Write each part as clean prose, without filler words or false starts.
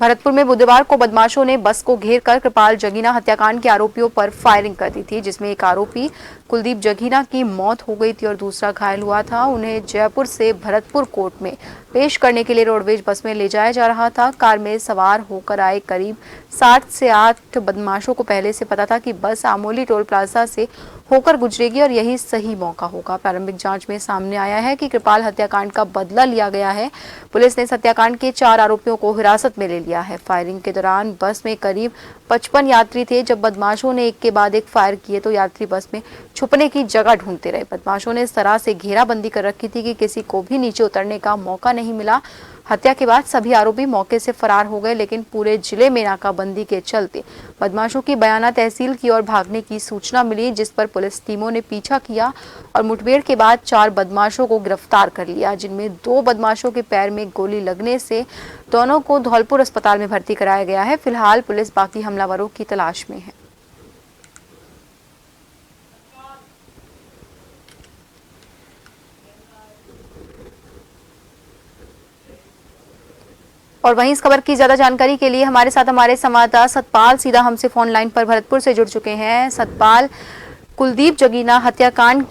भरतपुर में बुधवार को बदमाशों ने बस को घेर कर कृपाल जगीना हत्याकांड के आरोपियों पर फायरिंग कर दी थी, जिसमें एक आरोपी कुलदीप जगीना की मौत हो गई थी और दूसरा घायल हुआ था। उन्हें जयपुर से भरतपुर कोर्ट में पेश करने के लिए रोडवेज बस में ले जाया जा रहा था। कार में सवार होकर आए करीब 7 से 8 बदमाशों को पहले से पता था कि बस आमोली टोल प्लाजा से होकर गुजरेगी और यही सही मौका होगा। प्रारंभिक जांच में सामने आया है कि कृपाल हत्याकांड का बदला लिया गया है। पुलिस ने इस हत्याकांड के 4 आरोपियों को हिरासत में ले लिया है। फायरिंग के दौरान बस में करीब 55 यात्री थे। जब बदमाशों ने एक के बाद एक फायर किए तो यात्री बस में छुपने की जगह ढूंढते रहे। बदमाशों ने इस तरह से घेराबंदी कर रखी थी कि किसी को भी नीचे उतरने का मौका नहीं मिला। हत्या के बाद सभी आरोपी मौके से फरार हो गए, लेकिन पूरे जिले में नाकाबंदी के चलते बदमाशों की बयाना तहसील की ओर भागने की सूचना मिली, जिस पर पुलिस टीमों ने पीछा किया और मुठभेड़ के बाद 4 बदमाशों को गिरफ्तार कर लिया, जिनमें 2 बदमाशों के पैर में गोली लगने से दोनों को धौलपुर अस्पताल में भर्ती कराया गया है। फिलहाल पुलिस बाकी हमलावरों की तलाश में है। और वहीं इस खबर की ज्यादा जानकारी के लिए हमारे साथ हमारे संवाददाता सतपाल सीधा हमसे फोन लाइन पर भरतपुर से जुड़ चुके हैं। सतपाल, कुलदीप जगीना हत्याकांड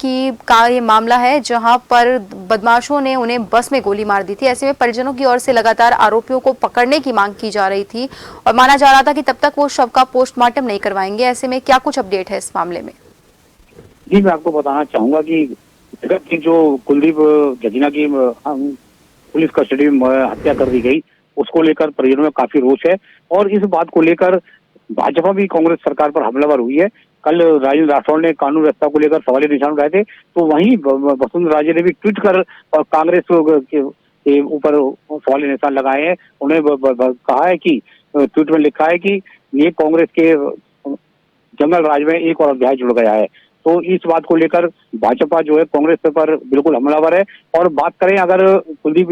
का ये मामला है जहां पर बदमाशों ने उन्हें बस में गोली मार दी थी। ऐसे में परिजनों की ओर से लगातार आरोपियों को पकड़ने की मांग की जा रही थी और माना जा रहा था कि तब तक वो शव का पोस्टमार्टम नहीं करवाएंगे। ऐसे में क्या कुछ अपडेट है इस मामले में? जी, मैं आपको बताना चाहूंगा कि जगत की जो कुलदीप जगीना की पुलिस कस्टडी में हत्या कर दी गई, उसको लेकर परिजनों में काफी रोष है और इस बात को लेकर भाजपा भी कांग्रेस सरकार पर हमलावर हुई है। कल राजेंद्र राठौड़ ने कानून व्यवस्था को लेकर सवालिया निशान उठाए थे, तो वहीं वसुंधरा राजे ने भी ट्वीट कर कांग्रेस के ऊपर सवालिया निशान लगाए हैं। उन्हें कहा है कि ट्वीट में लिखा है कि ये कांग्रेस के जंगल राज में एक और अध्याय जुड़ गया है। तो इस बात को लेकर भाजपा जो है कांग्रेस पर बिल्कुल हमलावर है। और बात करें अगर कुलदीप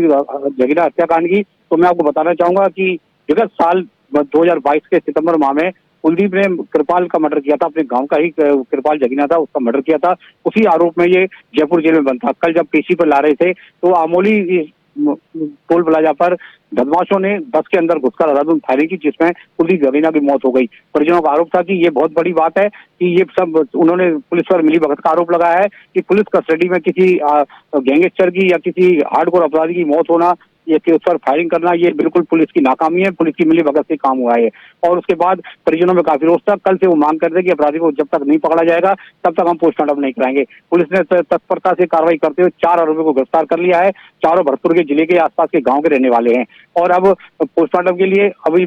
जगीना हत्याकांड की, तो मैं आपको बताना चाहूंगा कि विगत साल 2022 के सितंबर माह में कुलदीप ने कृपाल का मर्डर किया था। अपने गांव का ही कृपाल जगीना था, उसका मर्डर किया था। उसी आरोप में ये जयपुर जेल में बंद था। कल जब पेशी पर ला रहे थे तो आमोली टोल प्लाजा पर बदमाशों ने बस के अंदर घुसकर अंधाधुंध फायरिंग की, जिसमें कुलदीप जगीना की मौत हो गई। परिजनों का आरोप था कि ये बहुत बड़ी बात है कि ये सब उन्होंने पुलिस पर मिलीभगत का आरोप लगाया है कि पुलिस कस्टडी में किसी गैंगस्टर की या किसी हार्डकोर अपराधी की मौत होना, ये कि उस पर फायरिंग करना, ये बिल्कुल पुलिस की नाकामी है, पुलिस की मिलीभगत से काम हुआ है। और उसके बाद परिजनों में काफी रोष था। कल से वो मांग करते हैं कि अपराधी को जब तक नहीं पकड़ा जाएगा तब तक हम पोस्टमार्टम नहीं कराएंगे। पुलिस ने तत्परता से कार्रवाई करते हुए 4 आरोपियों को गिरफ्तार कर लिया है। चारों भरतपुर के जिले के आसपास के गांव के रहने वाले हैं और अब पोस्टमार्टम के लिए अभी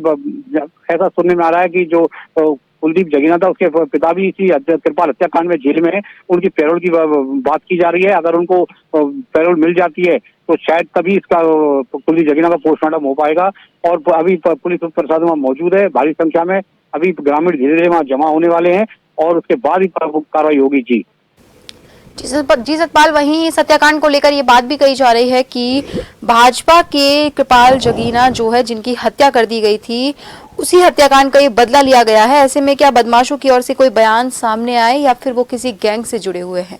ऐसा सुनने में आ रहा है कि जो कुलदीप जगीना था, उसके पिता भी इसी कृपाल हत्याकांड में जेल में है। उनकी पैरोल की बात की जा रही है। अगर उनको पैरोल मिल जाती है तो शायद तभी इसका कुलदीप जगीना का पोस्टमार्टम हो पाएगा। और अभी पुलिस प्रशासन वहां मौजूद है भारी संख्या में। अभी ग्रामीण धीरे धीरे वहां जमा होने वाले हैं और उसके बाद ही कार्रवाई होगी। जी जी सतपाल, वहीं सत्याकांड को लेकर ये बात भी कही जा रही है कि भाजपा के कृपाल जगीना जो है, जिनकी हत्या कर दी गई थी, उसी हत्याकांड का ये बदला लिया गया है। ऐसे में क्या बदमाशों की ओर से कोई बयान सामने आए या फिर वो किसी गैंग से जुड़े हुए हैं?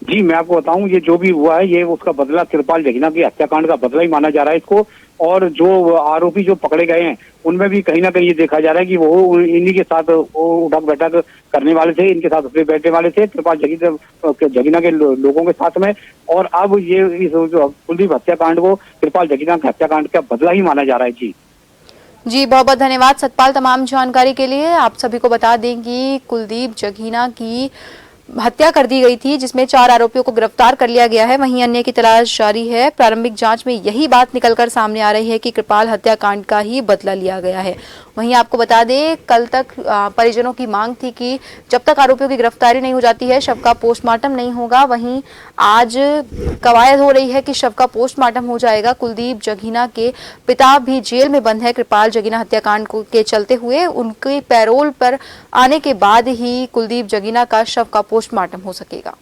जी, मैं आपको बताऊं, ये जो भी हुआ है ये उसका बदला, कृपाल जगीना की हत्याकांड का बदला ही माना जा रहा है इसको। और जो आरोपी जो पकड़े गए हैं उनमें भी कहीं ना कहीं ये देखा जा रहा है कि वो इन्हीं के साथ उठक बैठक करने वाले थे, इनके साथ उठने बैठने वाले थे कृपाल जगीना के लोगों के साथ में। और अब ये इस कुलदीप हत्याकांड को कृपाल जगीना के हत्याकांड का बदला ही माना जा रहा है। जी बहुत बहुत धन्यवाद सतपाल तमाम जानकारी के लिए। आप सभी को बता दें कि कुलदीप जगीना की हत्या कर दी गई थी, जिसमें 4 आरोपियों को गिरफ्तार कर लिया गया है। वहीं अन्य की तलाश जारी है। प्रारंभिक जांच में यही बात निकलकर सामने आ रही है कि कृपाल हत्याकांड का ही बदला लिया गया है। वहीं आपको बता दें, कल तक परिजनों की मांग थी कि जब तक आरोपियों की गिरफ्तारी नहीं हो जाती है शव का पोस्टमार्टम नहीं होगा। वहीं आज कवायद हो रही है कि शव का पोस्टमार्टम हो जाएगा। कुलदीप जगीना के पिता भी जेल में बंद है कृपाल जगीना हत्याकांड के चलते हुए। उनके पैरोल पर आने के बाद ही कुलदीप जगीना का शव का पोस्टमार्टम हो सकेगा।